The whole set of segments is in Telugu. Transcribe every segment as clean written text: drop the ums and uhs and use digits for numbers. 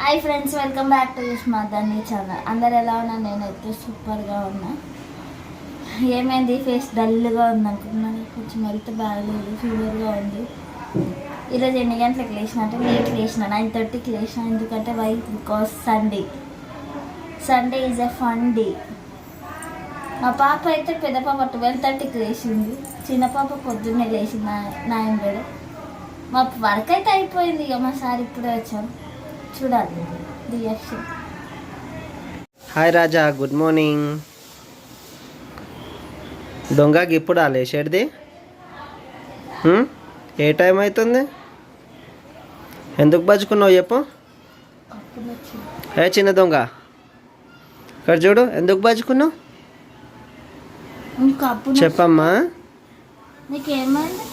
Hi friends, welcome back to మా ధన్ని ఛానల్. అందరు ఎలా ఉన్నా? నేనైతే సూపర్గా ఉన్నా. ఏమైంది, ఫేస్ డల్గా ఉంది అనుకుంటున్నాను. కొంచెం హెల్త్ బాగాలేదు, ఫీవర్గా ఉంది. ఈరోజు ఎన్ని గంటలకు లేచిన అంటే లేట్ లేచిన, 9:30కి లేచిన. ఎందుకంటే because Sunday is a fun day. మా పాప అయితే పెద్ద పాప 12:30కి లేచింది, చిన్న పాప పొద్దున్నే లేచింది 9. మా వర్క్ అయితే అయిపోయింది. ఇక మా సార్ ఇప్పుడే వచ్చాం, చూడాలి రియాక్షన్. హాయ్ రాజా, గుడ్ మార్నింగ్. దొంగకి ఇప్పుడు లేచేది ఏ టైం అవుతుంది? ఎందుకు బజ్జుకున్నావు చెప్పు. ఏ చిన్న దొంగ, ఇక్కడ చూడు, ఎందుకు బజ్జుకున్నావు చెప్పమ్మా. నీకేమైంది?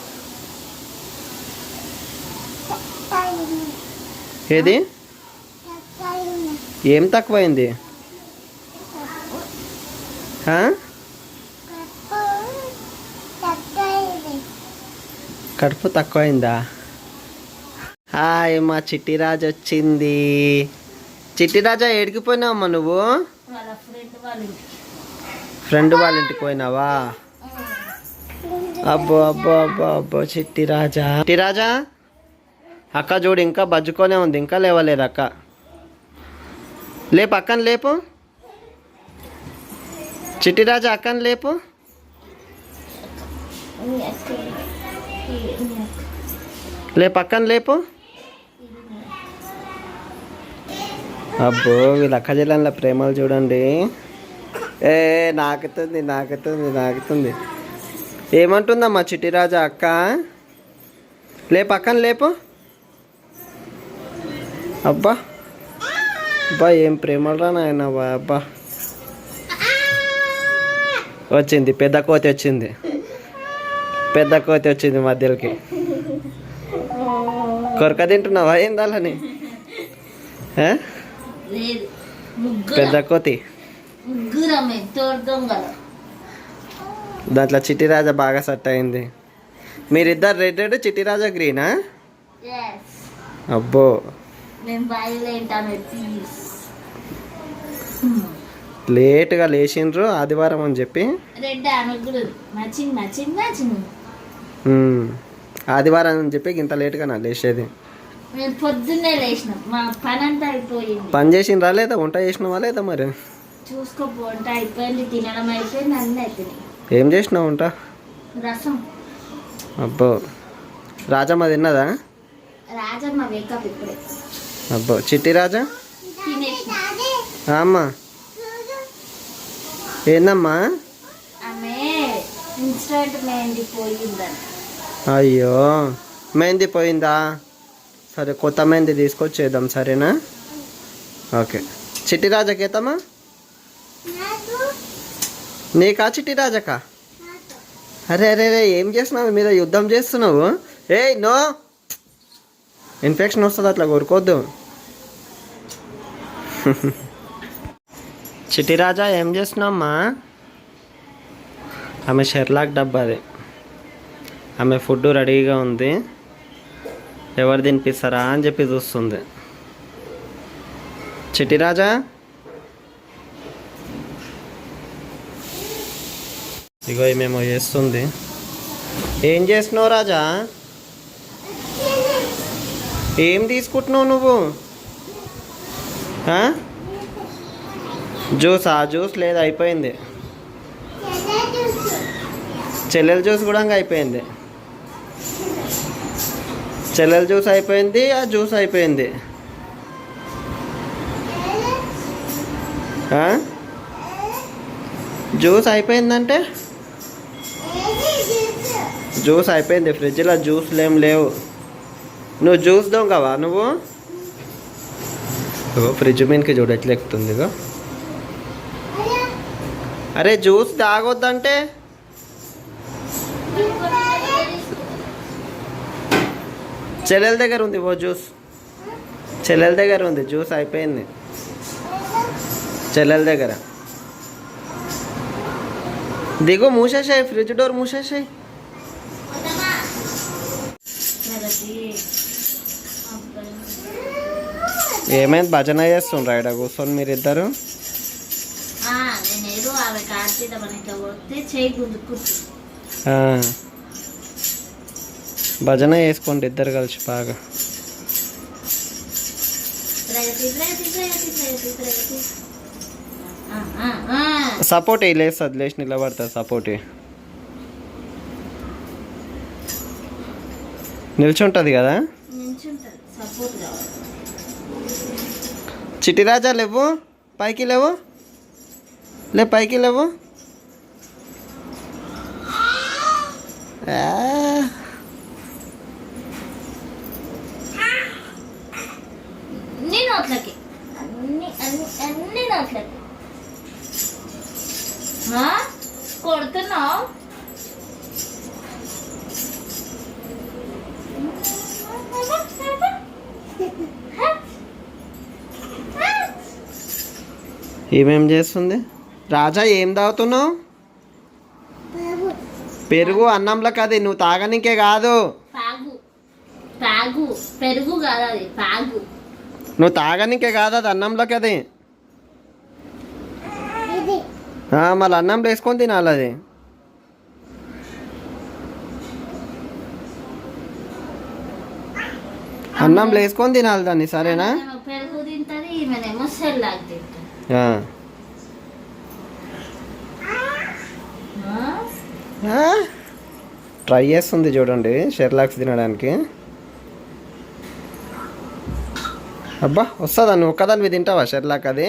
ఏది ఏం తక్కువైంది? కడుపు తక్కువైందా? హాయ్, మా చిట్టి రాజు వచ్చింది. చిట్టి రాజా, ఏడికిపోయినావమ్మా నువ్వు? ఫ్రెండ్ వాళ్ళ ఇంటికి పోయినావా? అబ్బో అబ్బో అబ్బో అబ్బో, చిట్టి రాజా అక్క చూడు, ఇంకా బజ్జుకొనే ఉంది, ఇంకా లేవలేదు అక్క. లేపు అక్కని, లేపు చిట్టి రాజా, అక్కని లేపు. లేపు అక్కని, లేపు. అబ్బో, వీళ్ళ అక్క జిల్లాలో ప్రేమలు చూడండి. నాకుతుంది. ఏమంటుందమ్మా చిట్టి రాజా అక్క? లేపు అక్కని, లేపు. అబ్బా అబ్బా, ఏం ప్రేమలు రా నాయన. అబ్బా, వచ్చింది పెద్ద కోతి వచ్చింది మధ్యలోకి. కొరక తింటున్నావా ఏందాలని? పెద్ద కోతి దాంట్లో చిట్టి రాజా బాగా సెట్ అయింది. మీరిద్దరు రెడ్, చిట్టి రాజా గ్రీనా? అబ్బో, లేట్గా లేచిండ్రు ఆదివారం అని చెప్పి. ఆదివారం అని చెప్పి ఇంత లేట్గా నా లేచేది. పొద్దున్నే లేచిన, మా పని అంతా అయిపోయింది. పని చేసిండ్రా లేదా? వంట చేసినవా లేదా? మరి చూసుకోపో, వంట అయిపోయింది, తినడం అయిపోయింది, అన్నీ అయిపోయినాయి. ఏం చేసినావు వంట? రసం. అబ్బో, రాజమ్మ తిన్నదా? రాజమ్మ వేకప్ ఇప్పుడే. అబ్బో, చిట్టి రాజా అమ్మా ఏందమ్మా? ఆమె ఇన్స్టెంట్ మెహందీ పోయిందని. అయ్యో, మెహందీ పోయిందా? సరే, కొత్త మెహందీ తీసుకొచ్చేద్దాం, సరేనా? ఓకే. చిట్టి రాజాకి ఏతమ్మా? నీకా చిట్టి రాజాకా? అరే అరే రే, ఏం చేస్తున్నావు? మీద యుద్ధం చేస్తున్నావు. నో, ఇన్ఫెక్షన్ వస్తుంది, అట్లా కోరుకోవద్దు. చిట్టి రాజా, ఏం చేస్తున్నావమ్మా? ఆమె షెర్లాక్ డబ్బా అది. ఆమె ఫుడ్ రెడీగా ఉంది, ఎవరు తినిపిస్తారా అని చెప్పి చూస్తుంది. చిట్టి రాజా, ఇగో మేము చేస్తుంది. ఏం చేస్తున్నావు రాజా? ఏం తీసుకుంటున్నావు నువ్వు? జ్యూస్ లేదు, అయిపోయింది. చెల్లెల జ్యూస్ కూడా అయిపోయింది. చెల్లెల జ్యూస్ అయిపోయింది, ఆ జ్యూస్ అయిపోయింది. జ్యూస్ అయిపోయిందంటే జ్యూస్ అయిపోయింది. ఫ్రిడ్జ్లో జ్యూస్లు ఏం లేవు. నువ్వు జ్యూస్ దొంగవా నువ్వు? ఫ్రిడ్జ్ మీదకి చూడు ఎట్లా ఎక్కుతుంది. అరే, జ్యూస్ తాగొద్దంటే చెల్లెల దగ్గర ఉంది జ్యూస్. చెల్లెల దగ్గర ఉంది జ్యూస్, అయిపోయింది చెల్లెల దగ్గర. దిగు, మూసేసాయి, ఫ్రిడ్జ్ డోర్ మూసేసాయి. ఏమైంది భజన చేస్తుండ్రా ఇక్కడ కూర్చొని మీరిద్దరు? నేనేదో ఆమె కార్తీక కొడితే చేయి గుంజుకుంటు. భజన చేసుకోండి ఇద్దరు కలిసి బాగా. సపోర్ట్ లేస్తుంది, లేచి నిలబడుతుంది. సపోర్ట్ నిల్చుంటుంది కదా. చిట్టి రాజా లేవు, పైకి లేవు, పైకి లేవు. అన్ని నోట్లకి, అన్ని నోట్లకి కొడుతున్నావు. ఏమేం చేస్తుంది రాజా? ఏం తాగుతున్నావు? పెరుగు అన్నంలో కాదు, నువ్వు తాగనికే కాదు. పెరుగు కాదు అది, పాగు. నువ్వు తాగనికే కాదు, అది అన్నంలోకి. అది మళ్ళీ అన్నంలో వేసుకొని తినాలి. అది అన్నంలో వేసుకొని తినాలి దాన్ని, సరేనా? పెరుగు తింటది, ఈమెనేమో సెల్లాకి తింటది. ట్రై చేస్తుంది చూడండి షెర్లాక్స్ తినడానికి. అబ్బా వస్తుందా? నువ్వు ఒక్కదానివి తింటావా షెర్లాక్? అది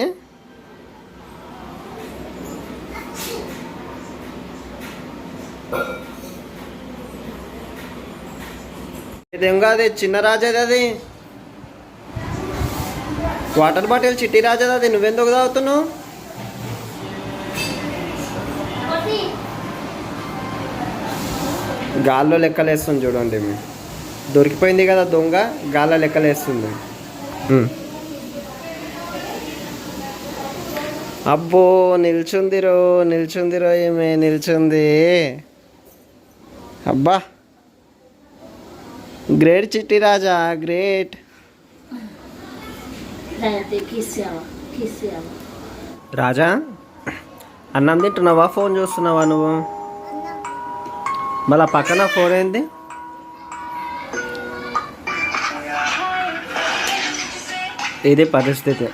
ఇదేం కాదు, చిన్న రాజాది. అది వాటర్ బాటిల్ చిట్టి రాజాది. అది నువ్వెందుకు తాగుతున్నావు? గాల్లో లెక్కలేస్తుంది చూడండి. దొరికిపోయింది కదా దొంగ, గాల్లో లెక్కలేస్తుంది. అబ్బో నిల్చుందిరో ఏమే నిల్చుంది. అబ్బా గ్రేట్ చిట్టి రాజా, గ్రేట్. రాజా అన్నం తింటున్నావా, ఫోన్ చూస్తున్నావా నువ్వు? మళ్ళా పక్కన ఫోన్ ఏంది? ఇది పరిస్థితి.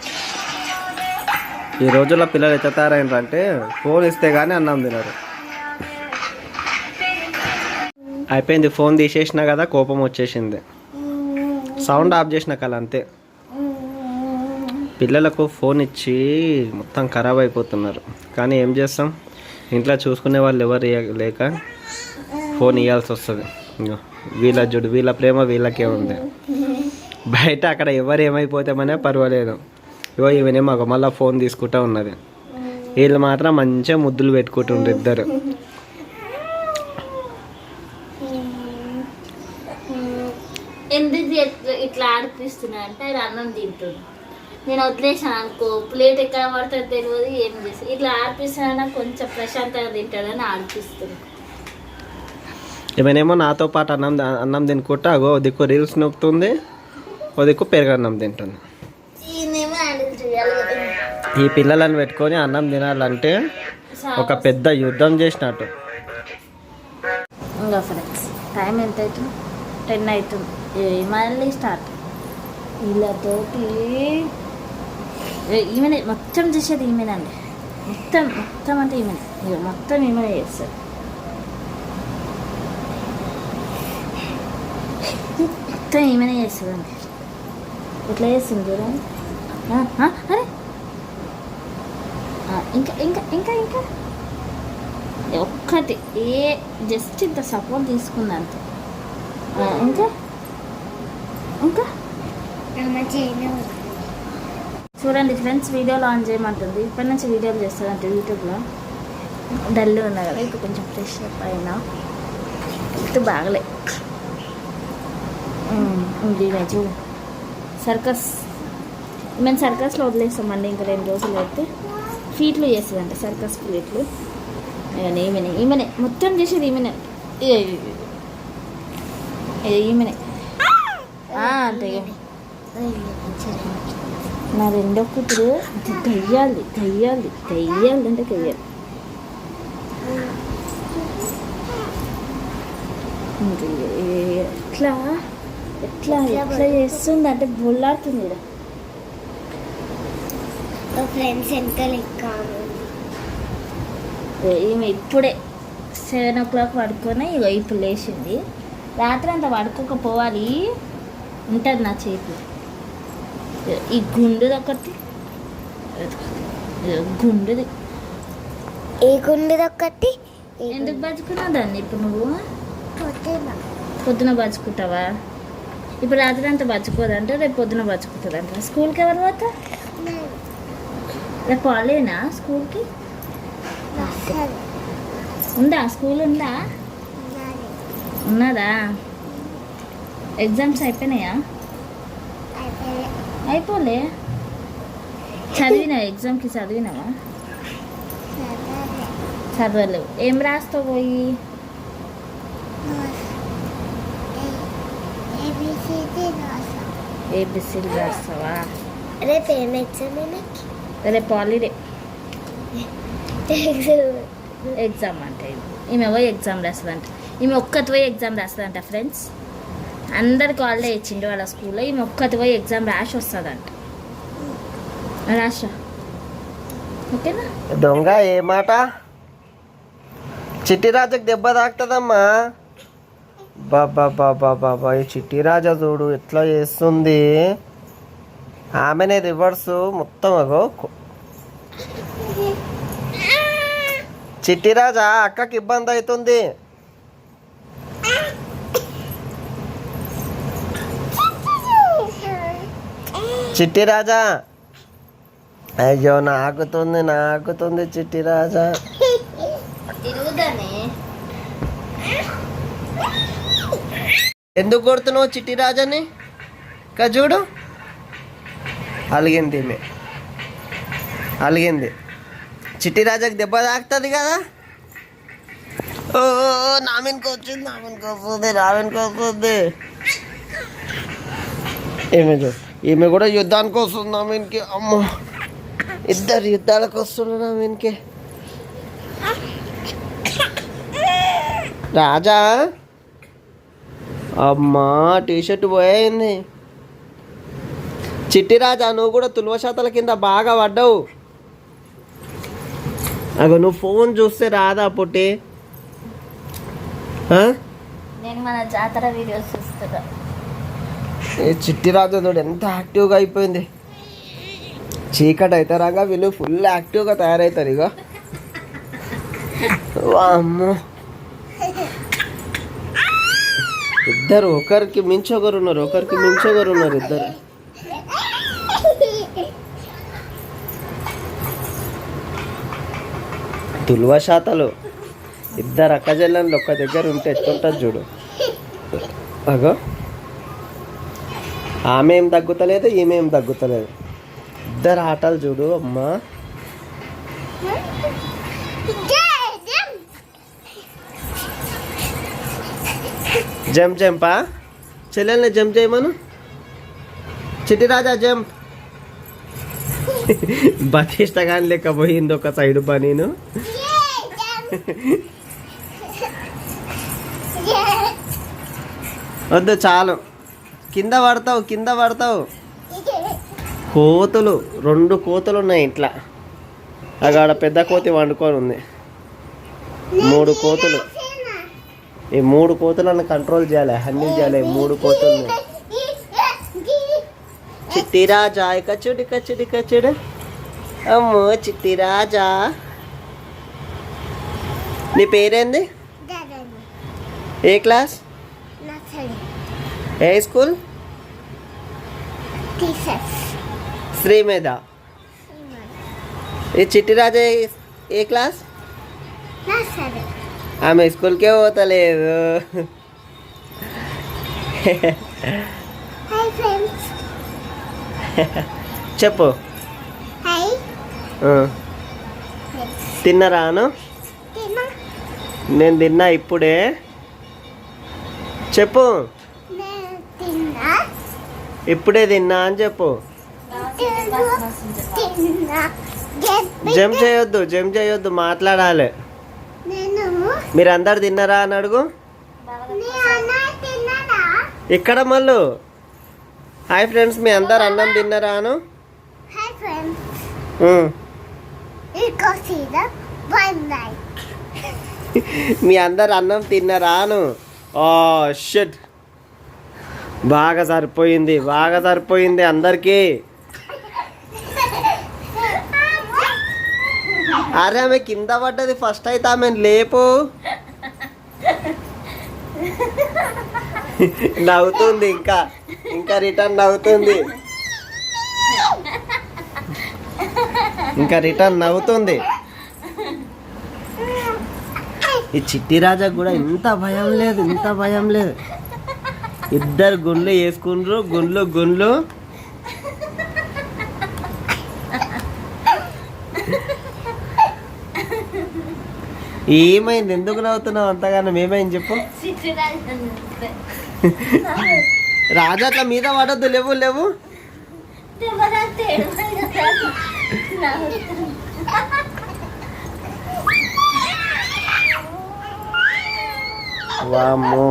ఈ రోజుల్లో పిల్లలు ఎత్తుతారంటే ఫోన్ ఇస్తే కానీ అన్నం తినరు. అయిపోయింది, ఫోన్ తీసేసినా కదా కోపం వచ్చేసింది. సౌండ్ ఆఫ్ చేసిన కల అంతే. పిల్లలకు ఫోన్ ఇచ్చి మొత్తం ఖరాబ్ అయిపోతున్నారు. కానీ ఏం చేస్తాం, ఇంట్లో చూసుకునే వాళ్ళు ఎవరు లేక ఫోన్ ఇవ్వాల్సి వస్తుంది. వీళ్ళ ప్రేమ వీళ్ళకే ఉంది. బయట అక్కడ ఎవరు ఏమైపోతామనే పర్వాలేదు. ఈమెనేమో మళ్ళీ ఫోన్ తీసుకుంటూ ఉన్నది. వీళ్ళు మాత్రం మంచిగా ముద్దులు పెట్టుకుంటుండ్రు ఇద్దరు. ఎందుకు ఇట్లా ఆడిపిస్తున్నా అంటే అది అన్నం తింటుంది. నేను వదిలేసాను అనుకో, ప్లేట్ ఎక్కడ పడుతుంది తెలియదు, ఏం చేస్తాను. ఇట్లా ఆడిపిస్తున్నా కొంచెం ప్రశాంతంగా తింటాడని ఆడిపిస్తున్నాను. ఏమేనేమో నాతో పాటు అన్నం తినుకుంటా అగో దిక్కు రీల్స్ నొక్కుతుంది, ఓ దిక్కు పెరుగన్నం తింటుంది. ఈ పిల్లలను పెట్టుకొని అన్నం తినాలంటే ఒక పెద్ద యుద్ధం చేసినట్టు. ఇంకా ఫ్రెండ్స్ టైం ఎంత అవుతుంది? 10 అవుతుంది. మళ్ళీ స్టార్ట్ వీళ్ళతోటి. ఈమెనే మొత్తం చేసేది, ఈమెనండి. మొత్తం అంటే ఈమెనే, ఇక మొత్తం ఈమెనే చేస్తారు. మొత్తం ఈమెనే చేస్తుందండి. ఎట్లా చేస్తుంది చూడండి. అరే ఇంకా ఇంకా ఇంకా ఇంకా ఒక్కటి జస్ట్ ఇంత సపోర్ట్ తీసుకుంది అంతే. ఇంకా ఇంకా చూడండి ఫ్రెండ్స్, వీడియోలో ఆన్ చేయమంటుంది. ఇప్పటి నుంచి వీడియోలు చేస్తుందంటే యూట్యూబ్లో. డల్ ఉన్నా కదా, ఇప్పుడు కొంచెం ఫ్రెష్ అప్ అయినా, ఇది బాగలే. చూడు సర్కస్, మేము సర్కస్లో వదిలేస్తామండి. ఇంకా 2 రోజులు అయితే ఫీట్లు చేస్తుందంట, సర్కస్ ఫీట్లు. ఈమెనే మొత్తం చేసేది, ఈమెనే ఈమెనే అంటే నా రెండో కూతురు దెయ్యాలి దెయ్యాలి దెయ్యాలి అంటే దెయ్యాలి. ఎట్లా ఎట్లా ఎట్లా చేస్తుంది అంటే బొల్లాడుతుంది ఇక్కడ. ఫ్రెండ్స్ ఎంత లెక్క ఈమె ఇప్పుడే 7 o'clock పడుకొని ఇగో ఇప్పుడు లేచింది. రాత్రి అంతా పడుకోకపోవాలి ఉంటుంది నా చేతి. ఈ గుండుది ఒకటి గుండుది ఏ గుండెది ఒకటి ఎందుకు బతుకున్నావు దాన్ని ఇప్పుడు నువ్వు? పొద్దున పొద్దున బతుకుంటావా? ఇప్పుడు రాత్రి అంతా బతుకోదంటే రేపు పొద్దున బతుకుతుందంట. స్కూల్కి ఎవరు పోతా? రేపు వాళ్ళేనా స్కూల్కి? ఉందా స్కూల్ ఉందా? ఉన్నదా? ఎగ్జామ్స్ అయిపోయినాయా? అయిపోలే. చదివినావా? ఎగ్జామ్కి చదివినావా? చదవలేవు. ఏం రాస్తావు పోయి? ఏబిసిడి రాస్తావా? రేపు ఏం ఎగ్జామ్? రేపు హాలిడే. ఎగ్జామ్ అంటే ఈమె పోయి ఎగ్జామ్ రాస్తుందంట. ఈమె ఒక్కటి పోయి ఎగ్జామ్ రాస్తుందంట ఫ్రెండ్స్. అందరికి హాలిడే ఇచ్చిండు వాళ్ళ స్కూల్లో. ఈమె ఒక్కటి పోయి ఎగ్జామ్ రాసి వస్తుందంట. రాష్ట్ర ఓకేనా? దొంగ ఏ మాట? చిట్టి రాజకు దెబ్బ తాకుతుందమ్మా. బాబా బాబా బాబా ఈ చిట్టి రాజా చూడు ఎట్లా చేస్తుంది. ఆమెనే రివర్స్ మొత్తం. అగో చిట్టి రాజా అక్కకి ఇబ్బంది అవుతుంది. చిట్టి రాజా అయ్యో నాకుతుంది చిట్టి రాజా. తిరుగుదానే. ఎందుకు కొడుతున్నావు చిట్టి రాజాని? చూడు అలిగింది ఈమె, అలిగింది. చిట్టి రాజాకి దెబ్బ తాకుతుంది కదా. ఓ నామిన్కి వస్తుంది. ఈమె కూడా యుద్ధానికి వస్తుంది నామిన్కి. అమ్మో ఇద్దరు యుద్ధాలకు వస్తున్నారు నామిన్కి. రాజా అమ్మా టీషర్ట్ పోయింది. చిట్టి రాజా నువ్వు కూడా తులవశాతల కింద బాగా పడ్డావు. అగో నువ్వు ఫోన్ చూస్తే రాదా పొట్టి? నేను మన జాతర వీడియోస్ చూస్తున్నా. చిట్టి రాజా చూడు ఎంత యాక్టివ్గా అయిపోయింది. చీకటి అయితే రాగా వీళ్ళు ఫుల్ యాక్టివ్గా తయారవుతారు. ఇక అమ్మో ఇద్దరు ఒకరికి మించి ఒకరు ఉన్నారు ఇద్దరు. తులవశాతలు ఇద్దరు అక్కజెల్లెళ్ళు ఒక్క దగ్గర ఉంటే ఎట్టుంటుంది చూడు. అగో ఆమె ఏం తగ్గుతలేదు, ఈమె ఏం తగ్గుతలేదు. ఇద్దరు ఆటలు చూడు అమ్మా. జంపా చెల్లెల్ని జంప్ చేయమను. చిట్టి రాజా జంప్. బతిష్ట కానీ లెక్క పోయింది ఒక సైడ్ పనీను. వద్దు చాలు, కింద పడతావు. కోతులు 2 కోతులు ఉన్నాయి ఇంట్లో. అక్కడ పెద్ద కోతి వండుకొని ఉంది. 3 కోతులు. ఈ 3 కోతులను కంట్రోల్ చేయాలి, హ్యాండిల్ చేయాలి. 3 కోతులు. చిట్టి రాజా ఇక చూడు. అమ్మో చిట్టి రాజా. నీ పేరేంది? ఏ క్లాస్? ఏ స్కూల్? శ్రీమేధ. ఈ చిట్టి రాజా ఏ క్లాస్? ఆమె స్కూల్కే పోతలేదు. చెప్పు. తిన్నరాను? నేను తిన్నా ఇప్పుడే. చెప్పు. ఇప్పుడే తిన్నా అని చెప్పు. తిన్నా జంప్ చేయొద్దు మాట్లాడాలి. నేను మీరు అందరు తిన్నారా అని అడుగు. నీ అన్న తిన్నాడా? ఇక్కడ మళ్ళు హాయ్ ఫ్రెండ్స్ మీ అందరు అన్నం తిన్నారా అను. హాయ్ ఫ్రెండ్స్, ఉమ్. ఇకో సీదా వన్ నైట్. మీ అందరు అన్నం తిన్నారా అను. ఓ షిట్, బాగా సరిపోయింది అందరికీ. అరే ఆమె కింద పడ్డది ఫస్ట్ అయితే ఆమె లేపు. నవ్వుతుంది ఇంకా రిటర్న్ నవ్వుతుంది. ఈ చిట్టి రాజాకు కూడా ఇంత భయం లేదు. ఇద్దరు గుండ్లు వేసుకుండ్రు, గుండ్లు. ఏమైంది, ఎందుకు నవ్వుతున్నావు అంతగానో? ఏమైంది చెప్పు. రాజా అట్లా మీద పడద్దు. లేవు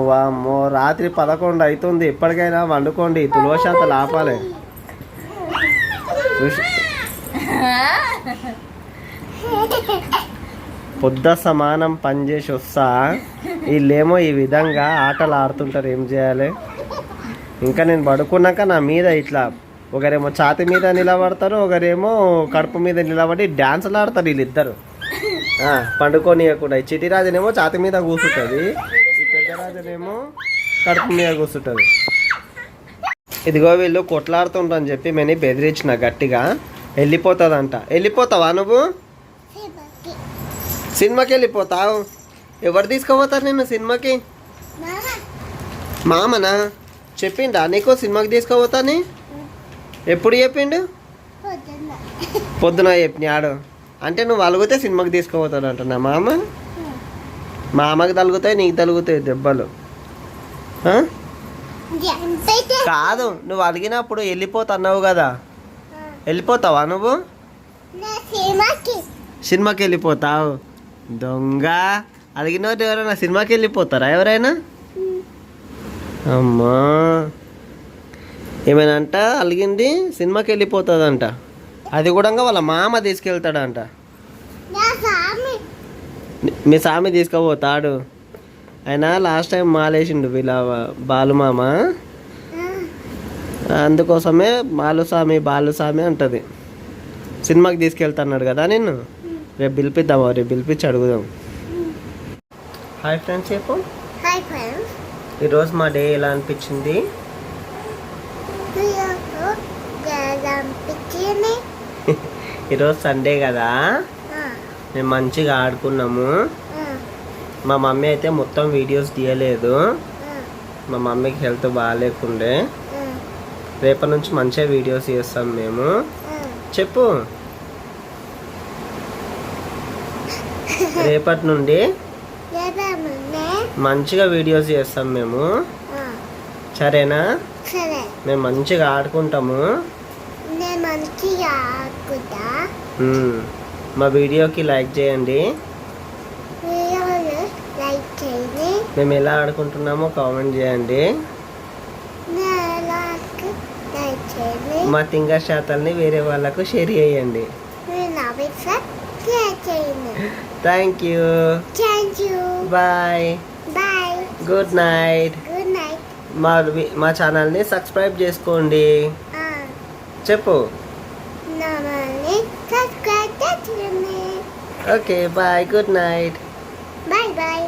వామ్మో రాత్రి 11 అవుతుంది. ఎప్పటికైనా వండుకోండి, తులవశాతలు ఆపాలి. పొద్దు సమానం పనిచేసి వస్తా, వీళ్ళేమో ఈ విధంగా ఆటలు ఆడుతుంటారు. ఏం చేయాలి? ఇంకా నేను పడుకున్నాక నా మీద ఇట్లా ఒకరేమో ఛాతి మీద నిలబడతారు, ఒకరేమో కడుపు మీద నిలబడి డ్యాన్సులు ఆడతారు వీళ్ళిద్దరు. పండుకోనియకుండా ఈ చిటిరాజనేమో ఛాతి మీద కూర్చుంటుంది, ఈ పెద్దరాజనేమో కడుపు మీద కూర్చుంటుంది. ఇదిగో వీళ్ళు కొట్లాడుతుంటని చెప్పి నేను బెదిరించిన గట్టిగా. వెళ్ళిపోతుందంట. వెళ్ళిపోతావా నువ్వు? సినిమాకి వెళ్ళిపోతావు? ఎవరు తీసుకుపోతారు నిన్ను సినిమాకి? మామనా చెప్పిండా నీకు సినిమాకి తీసుకుపోతాని? ఎప్పుడు చెప్పిండు? పొద్దున చెప్పినాడు. అంటే నువ్వు అలుగుతే సినిమాకి తీసుకుపోతాడు అంటున్నా. మామకి తలుగుతాయి, నీకు తలుగుతాయి దెబ్బలు. కాదు, నువ్వు అడిగినప్పుడు వెళ్ళిపోతున్నావు కదా, వెళ్ళిపోతావా నువ్వు? సినిమాకి వెళ్ళిపోతావు? దొంగ. అడిగిన ఎవరైనా సినిమాకి వెళ్ళిపోతారా ఎవరైనా? అమ్మా ఏమైనా అంట అలిగింది సినిమాకి వెళ్ళిపోతుందంట. అది కూడా వాళ్ళ మామ తీసుకెళ్తాడంట. మీ సామి తీసుకుపోతాడు. ఆయన లాస్ట్ టైం మాలేసిండు వీళ్ళ బాలుమామ, అందుకోసమే బాలుస్వామి అంటది. సినిమాకి తీసుకెళ్తాన్నాడు కదా నిన్ను. రేపు పిలిపించి అడుగుదాం. హాయ్ ఫ్రెండ్స్ చెప్పు. హాయ్ ఫ్రెండ్స్, ఈరోజు మా డే ఎలా అనిపించింది? ఈరోజు సండే కదా, మేము మంచిగా ఆడుకున్నాము. మా మమ్మీ అయితే మొత్తం వీడియోస్ తీయలేదు, మా మమ్మీకి హెల్త్ బాగాలేకుండే. రేపటి నుంచి మంచిగా వీడియోస్ చేస్తాం మేము. చెప్పు. రేపటి నుండి మంచిగా వీడియోస్ చేస్తాం మేము, సరేనా? మేము మంచిగా ఆడుకుంటాము. మా వీడియోకి లైక్ చేయండి. మేము ఎలా ఆడుకుంటున్నామో కామెంట్ చేయండి. మా తింగర్ శాతాల్ని వేరే వాళ్ళకు షేర్ చేయండి. Thank you. Bye. Good night. మా ఛానల్ని సబ్స్క్రైబ్ చేసుకోండి. చెప్పు. Okay bye. Good night. Bye.